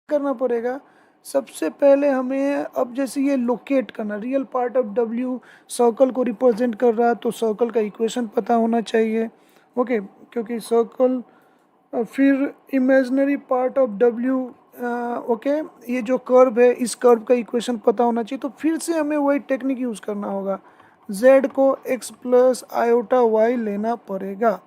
करना पड़ेगा। सबसे पहले हमें अब जैसे ये लोकेट करना, real part of W circle को रिप्रेजेंट कर रहा है तो सर्कल का इक्वेशन पता होना चाहिए। ओके, क्योंकि सर्कल फिर imaginary part of W, okay, ये जो कर्व है इस कर्व का इक्वेशन पता होना चाहिए। तो फिर से हमें वही टेक्निक यूज़ करना होगा, z को x प्लस आयोटा y लेना पड़ेगा।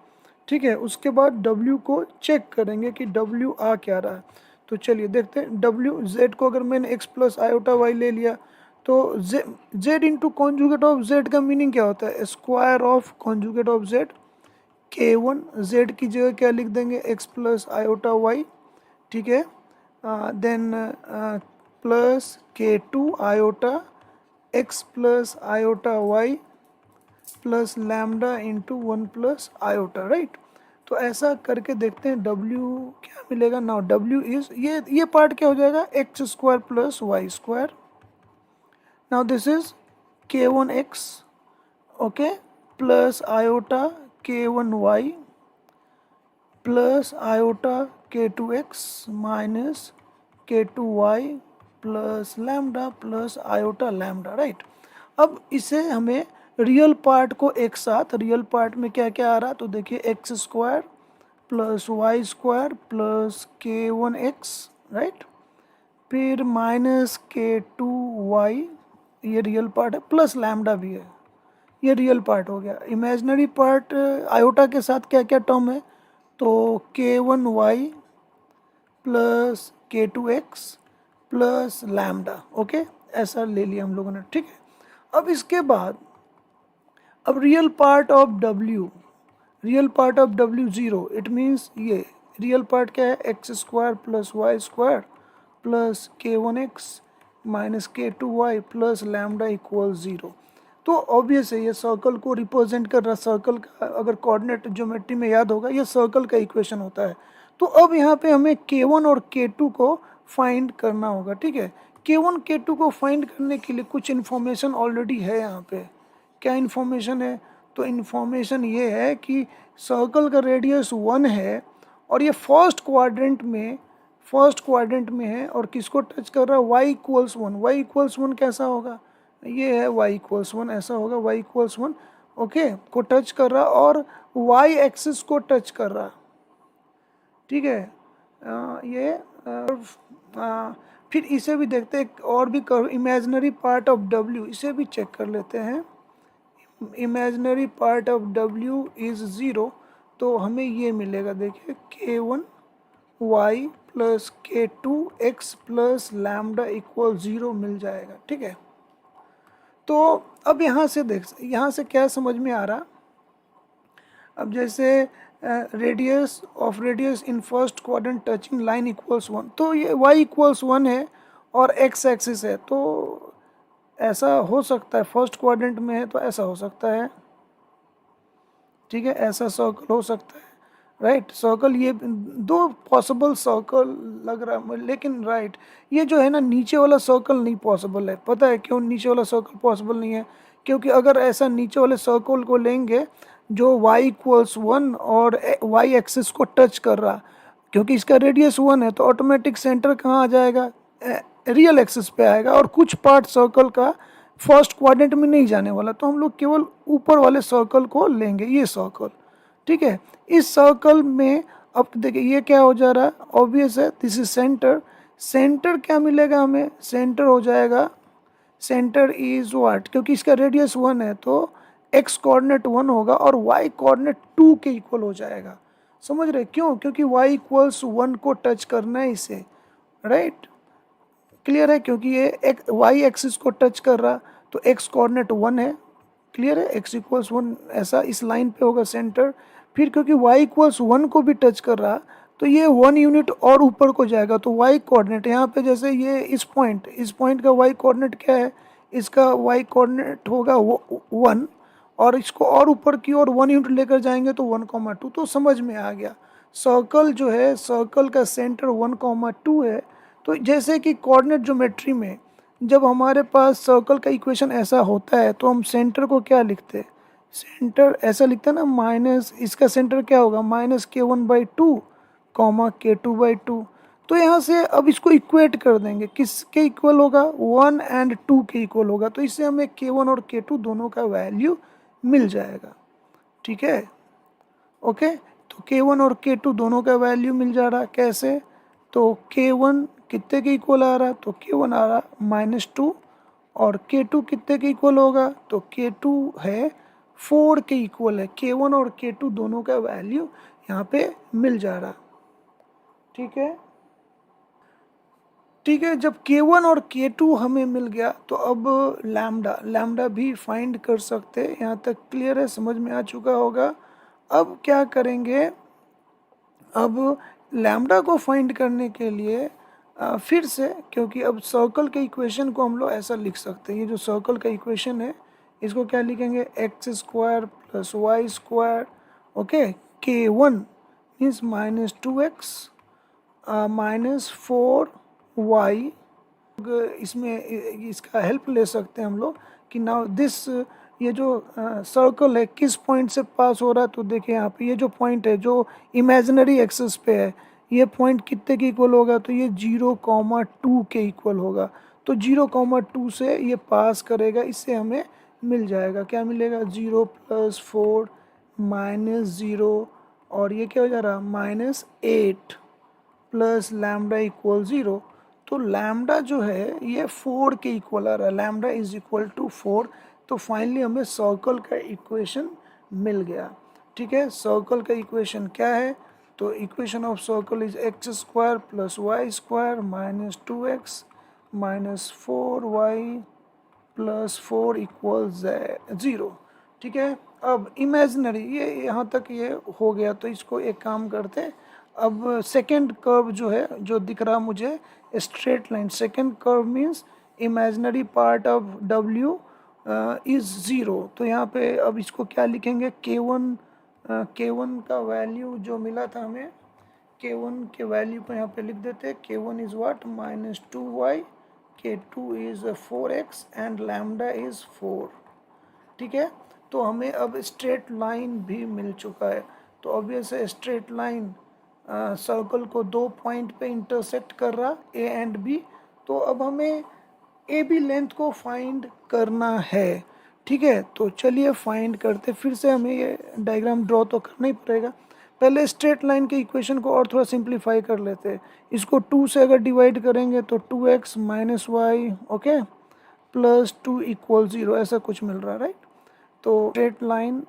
ठीक है, उसके बाद w को चेक करेंगे कि w आ क्या रहा है। तो चलिए देखते हैं, w z को अगर मैंने x प्लस आयोटा y ले लिया तो z into conjugate of z का मीनिंग क्या होता है, square of conjugate of z। k1 z की जगह क्या लिख देंगे, x प्लस आयोटा y। ठीक है, then plus k2 iota x plus iota y plus lambda into 1 plus iota, right. तो ऐसा करके देखते हैं w क्या मिलेगा। नाउ w इज ये पार्ट क्या हो जाएगा, x square plus y square. Now this is k1x, okay, plus iota k1y plus iota k2x minus k2y plus lambda plus iota lambda, right. अब इसे हमें रियल पार्ट को एक साथ, रियल पार्ट में क्या क्या आ रहा है तो देखिए, x square plus y square plus k1x, right, फिर माइनस k2y, ये रियल पार्ट है, प्लस लैम्डा भी है, ये रियल पार्ट हो गया। इमेजिनरी पार्ट आयोटा के साथ क्या क्या टर्म है तो k1y plus k2x plus lambda, okay, ऐसा ले लिया हम लोगों ने। ठीक है, अब इसके बाद अब real part of w, real part of w zero, it means ये रियल पार्ट क्या है, x square plus y square plus k1x minus k2y plus lambda equal zero. तो ऑब्वियस है ये सर्कल को रिप्रेजेंट कर रहा, सर्कल का अगर कोऑर्डिनेट ज्योमेट्री में याद होगा ये सर्कल का इक्वेशन होता है। तो अब यहाँ पे हमें k1 और k2 को फाइंड करना होगा। ठीक है, k1 k2 को फाइंड करने के लिए कुछ इन्फॉर्मेशन ऑलरेडी है यहाँ पे। क्या इन्फॉर्मेशन है तो इन्फॉर्मेशन ये है कि सर्कल का रेडियस 1 है और ये फर्स्ट क्वाड्रेंट में है और किसको टच कर रहा है, y इक्वल्स 1। y इक्वल्स 1 कैसा होगा, ये है y इक्वल्स 1, ऐसा होगा y इक्वल्स 1, ओके, को टच कर रहा और y एक्सिस को टच कर रहा। ठीक है, ये फिर इसे भी देखते हैं, और भी curve, imaginary part of w, इसे भी चेक कर लेते हैं। Imaginary part of w is zero, तो हमें ये मिलेगा, देखिए k1y plus k2x plus lambda equal zero मिल जाएगा। ठीक है, तो अब यहाँ से देख, यहाँ से क्या समझ में आ रहा, अब जैसे radius in first quadrant touching line equals 1, तो ये y इक्वल्स 1 है और x एक्सिस है, तो ऐसा हो सकता है फर्स्ट क्वाड्रेंट में है तो ऐसा हो सकता है। ठीक है, ऐसा सर्कल हो सकता है, राइट। सर्कल ये दो पॉसिबल सर्कल लग रहा है, लेकिन राइट ये जो है ना नीचे वाला सर्कल नहीं पॉसिबल है। पता है क्यों नीचे वाला सर्कल पॉसिबल नहीं है, क्योंकि अगर ऐसा नीचे वाले सर्कल को लेंगे जो y इक्वल्स 1 और y एक्सिस को टच कर रहा, क्योंकि इसका रेडियस 1 है तो ऑटोमेटिक सेंटर कहाँ आ जाएगा, रियल एक्सिस पे आएगा और कुछ पार्ट सर्कल का फर्स्ट क्वाड्रेंट में नहीं जाने वाला, तो हम लोग केवल ऊपर वाले सर्कल को लेंगे, ये सर्कल। ठीक है, इस सर्कल में अब देखिए ये क्या हो जा रहा है, ऑब्वियस है, दिस इज सेंटर। सेंटर क्या मिलेगा हमें, सेंटर हो जाएगा, सेंटर इज व्हाट, क्योंकि इसका रेडियस 1 है तो x कोऑर्डिनेट 1 होगा और y कोऑर्डिनेट 2 के इक्वल हो जाएगा। समझ रहे क्यों, क्योंकि y इक्वल्स 1 को टच करना है इसे, राइट, क्लियर है, क्योंकि ये एक y एक्सिस को टच कर रहा तो x कोऑर्डिनेट 1 है, क्लियर है, x इक्वल्स 1 ऐसा इस लाइन पे होगा सेंटर। फिर क्योंकि y इक्वल्स 1 को भी टच कर रहा तो ये 1 यूनिट और ऊपर को जाएगा, तो y कोऑर्डिनेट यहाँ पे जैसे ये इस पॉइंट का y कोऑर्डिनेट क्या है, इसका y कोऑर्डिनेट होगा 1 और इसको और ऊपर की ओर 1 यूनिट लेकर जाएंगे तो 1,2। तो समझ में आ गया, सर्कल जो है सर्कल का सेंटर 1,2 है। तो जैसे कि कोऑर्डिनेट ज्योमेट्री में जब हमारे पास सर्कल का इक्वेशन ऐसा होता है तो हम सेंटर को क्या लिखते हैं, सेंटर ऐसा लिखते हैं ना, माइनस इसका सेंटर क्या होगा, -k1/2, -k2/2। तो यहाँ से अब इसको इक्वेट कर देंगे, किसके इक्वल होगा, 1 एंड 2 के इक्वल होगा। तो इससे हमें K1 और K2 दोनों का वैल्यू मिल जाएगा। ठीक है, ओके। तो K1 और K2 दोनों का वैल्यू मिल जा रहा, कैसे, तो K1 कितने के इक्वल आ रहा, तो K1 आ रहा -2, और K2 कितने के इक्वल होगा, तो K2 है 4 के इक्वल है। K1 और K2 दोनों का वैल्यू यहाँ पे मिल जा रहा। ठीक है, ठीक है। जब K1 और K2 हमें मिल गया तो अब लैम्डा लैम्डा भी फाइंड कर सकते हैं। यहाँ तक क्लियर है, समझ में आ चुका होगा। अब क्या करेंगे, अब लैम्डा को फाइंड करने के लिए फिर से, क्योंकि अब सर्कल के इक्वेशन को हम लोग ऐसा लिख सकते हैं, ये जो सर्कल का इक्वेशन है इसको क्या लिखेंगे, x² + y², okay. K1 means -2x -4y, इसमें इसका हेल्प ले सकते हैं हम लोग कि नाउ दिस, ये जो सर्कल है किस पॉइंट से पास हो रहा है, तो देखिए यहाँ पे ये जो पॉइंट है जो इमेजिनरी एक्सिस पे है, ये पॉइंट कितने के इक्वल होगा, तो ये 0,2 के इक्वल होगा। तो 0,2 से ये पास करेगा, इससे हमें मिल जाएगा, क्या मिलेगा, 0 + 4 -0, और ये क्या हो जा रहा, -8 प्लस लैम्डा इक्वल 0। तो लैम्डा जो है ये 4 के इक्वल आ रहा है, लैम्डा इज इक्वल टू 4। तो फाइनली हमें सर्कल का इक्वेशन मिल गया। ठीक है, सर्कल का इक्वेशन क्या है, तो equation of circle is x² + y² -2x -4y + 4 equals 0। ठीक है, अब इमेजिनरी, ये यहाँ तक ये हो गया। तो इसको एक काम करते हैं, अब सेकंड कर्व जो है, जो दिख रहा मुझे straight line, second curve means imaginary part of W is 0। तो यहाँ पे अब इसको क्या लिखेंगे, K1 का वैल्यू जो मिला था हमें, K1 के वैल्यू को यहाँ पे लिख देते हैं। K1 is what, -2y, K2 is 4x and lambda is 4। ठीक है, तो हमें अब स्ट्रेट लाइन भी मिल चुका है। तो ऑब्वियस है स्ट्रेट लाइन सर्कल को 2 पॉइंट पे इंटरसेक्ट कर रहा, A एंड B। तो अब हमें AB लेंथ को फाइंड करना है। ठीक है, तो चलिए फाइंड करते। फिर से हमें ये डायग्राम ड्रॉ तो करना ही पड़ेगा। पहले स्ट्रेट लाइन के इक्वेशन को और थोड़ा सिंप्लीफाई कर लेते हैं। इसको 2 से अगर डिवाइड करेंगे तो 2x - y, ओके, +2 = 0, ऐसा कुछ मिल रहा है, राइट। तो straight line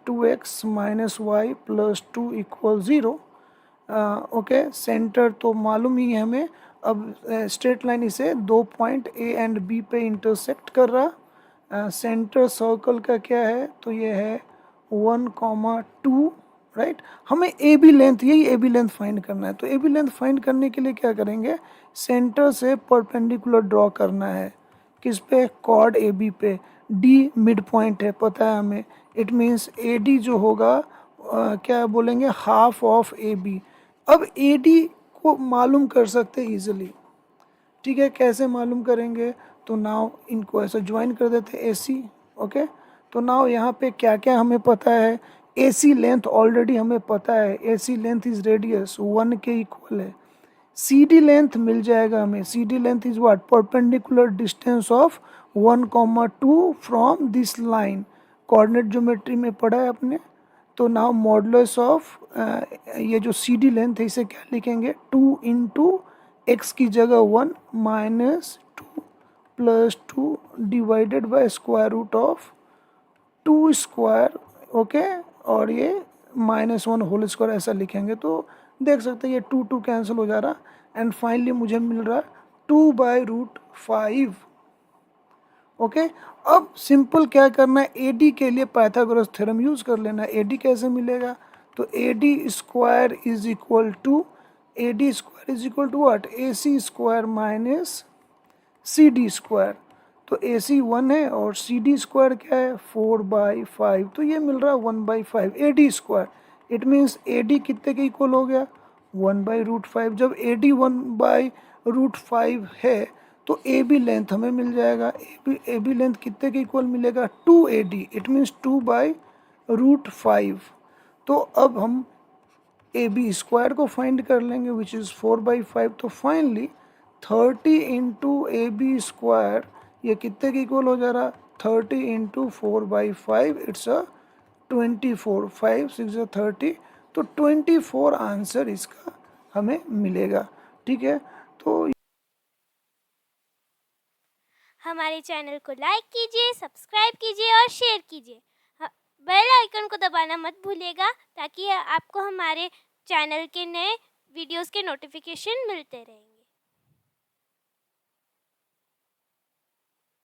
2x - y +2 = 0, okay. Centre तो मालूम ही है हमें। अब स्ट्रेट लाइन इसे 2 पॉइंट A एंड B पे इंटरसेक्ट कर रहा। सेंटर सर्कल का क्या है, तो ये है 1,2, राइट। हमें AB लेंथ, यही AB लेंथ फाइंड करना है। तो AB लेंथ फाइंड करने के लिए क्या करेंगे, सेंटर से परपेंडिकुलर ड्रॉ करना है, किस पे, कॉर्ड AB पे। D मिड पॉइंट है, पता है हमें। इट मीन्स AD जो होगा क्या बोलेंगे, हाफ ऑफ AB। अब AD को मालूम कर सकते इजीली। ठीक है, कैसे मालूम करेंगे, तो नाउ इनको ऐसा ज्वाइन कर देते AC, ओके। तो नाउ यहाँ पे क्या क्या हमें पता है, AC लेंथ ऑलरेडी हमें पता है, AC लेंथ इज रेडियस 1 के इक्वल है। CD लेंथ मिल जाएगा हमें, CD length is what, perpendicular distance of 1,2 from this line, coordinate geometry में पढ़ा है आपने। तो नाउ मॉडुलस ऑफ ये जो CD लेंथ है इसे क्या लिखेंगे, 2 × x की जगह 1 -2 + 2 डिवाइडेड बाय √2 स्क्वायर, ओके। और ये -1 होल स्क्वायर ऐसा लिखेंगे। तो देख सकते हैं ये 2 कैंसिल हो जा रहा, एंड फाइनली मुझे मिल रहा 2/√5, ओके। अब सिंपल क्या करना है, AD के लिए पाइथागोरस थ्योरम यूज कर लेना है। AD कैसे मिलेगा, तो AD² is equal to what, AC² - CD²। तो AC 1 है और CD² क्या है, 4/5। तो ये मिल रहा है 1/5 AD²। इट मीन्स AD कितने के इक्वल हो गया, 1/√5। जब AD 1/√5 है तो AB लेंथ हमें मिल जाएगा। AB लेंथ कितने के इक्वल मिलेगा, 2AD। It means 2/√5। तो अब हम ए बी स्क्वायर को फाइंड कर लेंगे विच इज़ 4/5। तो finally 30 into A B square ये कितने के इक्वल हो जा रहा, 30 इंटू 4/5 इट्स अ 24, 5 6 30, तो 24 आंसर इसका हमें मिलेगा। ठीक है, तो हमारे चैनल को लाइक कीजिए, सब्सक्राइब कीजिए और शेयर कीजिए। बेल आइकन को दबाना मत भूलिएगा ताकि आपको हमारे चैनल के नए वीडियोस के नोटिफिकेशन मिलते रहें।